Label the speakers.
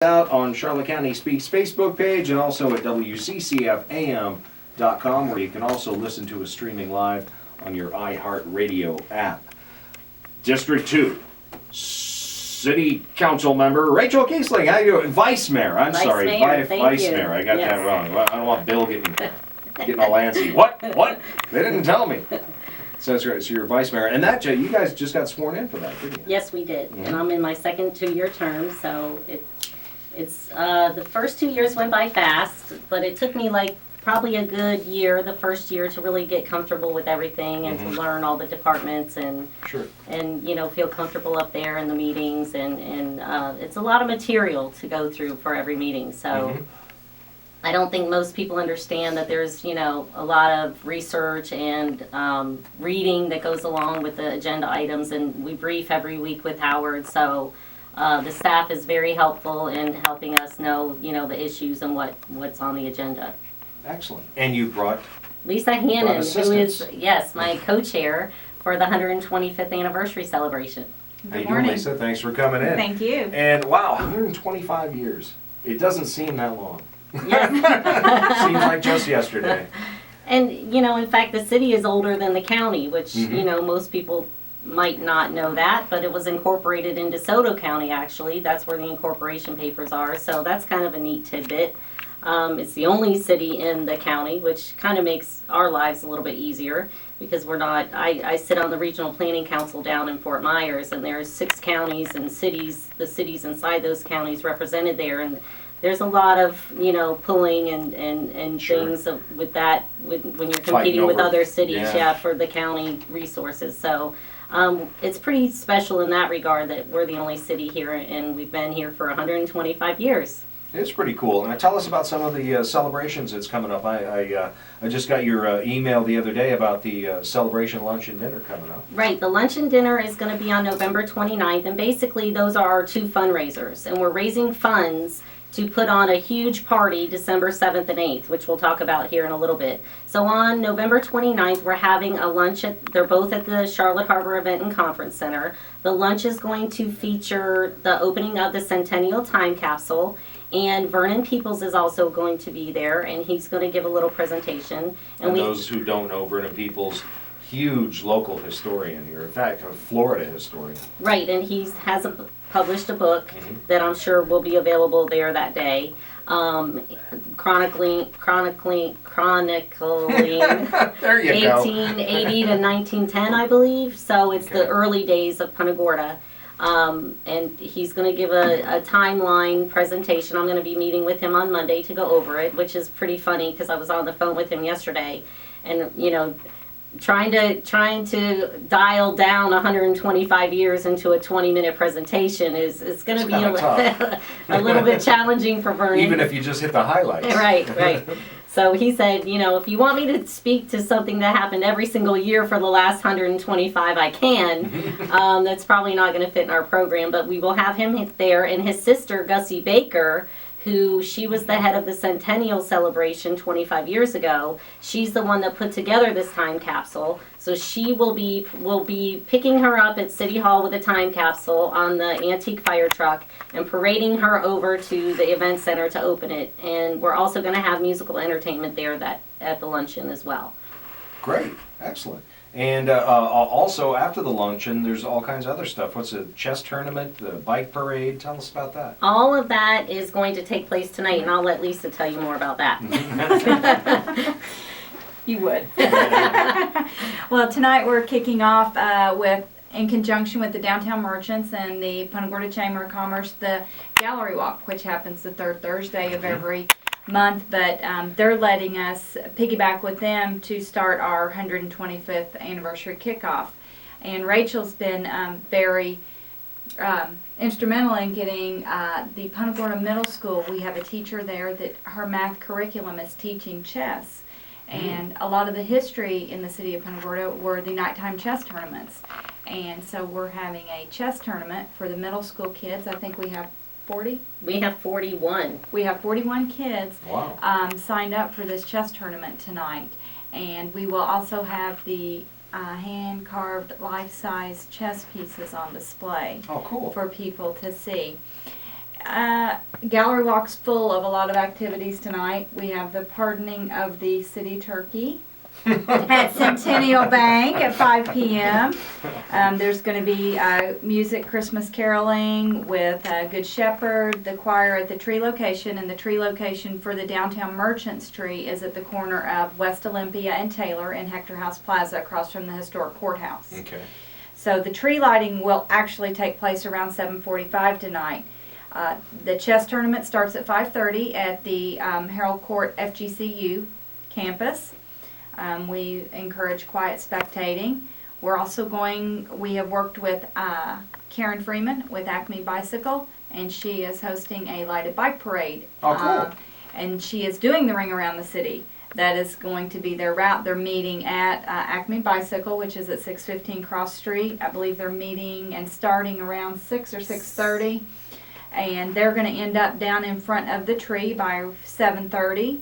Speaker 1: Out on Charlotte County Speaks Facebook page and also at WCCFAM.com, where you can also listen to us streaming live on your iHeartRadio app. District 2, City Council Member Rachel Keesling. How you doing? Vice Mayor. Vice Mayor. I got that wrong. I don't want Bill getting all antsy. What? They didn't tell me. So that's right. So you're Vice Mayor, and that you guys just got sworn in for that, didn't you?
Speaker 2: Yes, we did. Mm-hmm. And I'm in my second 2-year term, so it's the first 2 years went by fast, but it took me probably a good year, the first year, to really get comfortable with everything and to learn all the departments and feel comfortable up there in the meetings, and it's a lot of material to go through for every meeting. So I don't think most people understand that there's a lot of research and reading that goes along with the agenda items, and we brief every week with Howard. So the staff is very helpful in helping us know, the issues and what's on the agenda.
Speaker 1: Excellent. And you brought
Speaker 2: Lisa Hannon, who is, my co-chair for the 125th anniversary celebration.
Speaker 1: How you doing, Lisa? Thanks for coming in.
Speaker 3: Thank you.
Speaker 1: And wow, 125 years. It doesn't seem that long.
Speaker 2: Yes.
Speaker 1: Seems like just yesterday.
Speaker 2: And, in fact, the city is older than the county, which, most people might not know that, but it was incorporated into DeSoto County, actually. That's where the incorporation papers are, so that's kind of a neat tidbit. It's the only city in the county, which kind of makes our lives a little bit easier, because we're not, I sit on the Regional Planning Council down in Fort Myers, and there's 6 counties and cities, the cities inside those counties represented there, and there's a lot of, pulling and things with that, when you're competing with other cities, for the county resources. So it's pretty special in that regard that we're the only city here, and we've been here for 125 years.
Speaker 1: It's pretty cool. And tell us about some of the celebrations that's coming up. I just got your email the other day about the celebration lunch and dinner coming up.
Speaker 2: Right. The lunch and dinner is going to be on November 29th, and basically those are our 2 fundraisers, and we're raising funds to put on a huge party December 7th and 8th, which we'll talk about here in a little bit. So on November 29th, we're having a lunch they're both at the Charlotte Harbor Event and Conference Center. The lunch is going to feature the opening of the Centennial Time Capsule, and Vernon Peoples is also going to be there, and he's going to give a little presentation.
Speaker 1: And those who don't know, Vernon Peoples, huge local historian here. In fact, a Florida historian.
Speaker 2: Right, and he has published a book that I'm sure will be available there that day, chronicling
Speaker 1: there you
Speaker 2: 1880 to 1910, I believe. So it's the early days of Punta Gorda. And he's going to give a timeline presentation. I'm going to be meeting with him on Monday to go over it, which is pretty funny because I was on the phone with him yesterday, and trying to dial down 125 years into a 20-minute presentation is going to be a little bit challenging for Vernon.
Speaker 1: Even if you just hit the highlights.
Speaker 2: Right. So he said, if you want me to speak to something that happened every single year for the last 125, I can. That's probably not going to fit in our program, but we will have him there, and his sister, Gussie Baker, she was the head of the Centennial celebration 25 years ago. She's the one that put together this time capsule. So she will be picking her up at City Hall with a time capsule on the antique fire truck and parading her over to the event center to open it. And we're also going to have musical entertainment there at the luncheon as well.
Speaker 1: Great, excellent. And also after the luncheon, there's all kinds of other stuff. What's a chess tournament, the bike parade? Tell us about that.
Speaker 2: All of that is going to take place tonight, and I'll let Lisa tell you more about that.
Speaker 3: You would. Well, tonight we're kicking off in conjunction with the Downtown Merchants and the Punta Gorda Chamber of Commerce, the Gallery Walk, which happens the 3rd Thursday of every month, but they're letting us piggyback with them to start our 125th anniversary kickoff. And Rachel's been very instrumental in getting the Punta Gorda Middle School. We have a teacher there that her math curriculum is teaching chess. And a lot of the history in the city of Punta Gorda were the nighttime chess tournaments. And so we're having a chess tournament for the middle school kids. I think we have 40?
Speaker 2: We have 41.
Speaker 3: We have 41 kids
Speaker 1: wow.
Speaker 3: Signed up for this chess tournament tonight. And we will also have the hand-carved life-size chess pieces on display
Speaker 1: for
Speaker 3: people to see. Gallery walk's full of a lot of activities tonight. We have the pardoning of the city turkey at Centennial Bank at 5 p.m. There's going to be music, Christmas caroling with Good Shepherd, the choir at the tree location, and the tree location for the downtown Merchants tree is at the corner of West Olympia and Taylor in Hector House Plaza across from the historic courthouse.
Speaker 1: Okay.
Speaker 3: So the tree lighting will actually take place around 7:45 tonight. The chess tournament starts at 5:30 at the Harold Court FGCU campus. We encourage quiet spectating. We have worked with Karen Freeman with Acme Bicycle, and she is hosting a lighted bike parade.
Speaker 1: Oh, cool.
Speaker 3: And she is doing the ring around the city. That is going to be their route. They're meeting at Acme Bicycle, which is at 615 Cross Street. I believe they're meeting and starting around 6 or 6:30. And they're going to end up down in front of the tree by 7:30.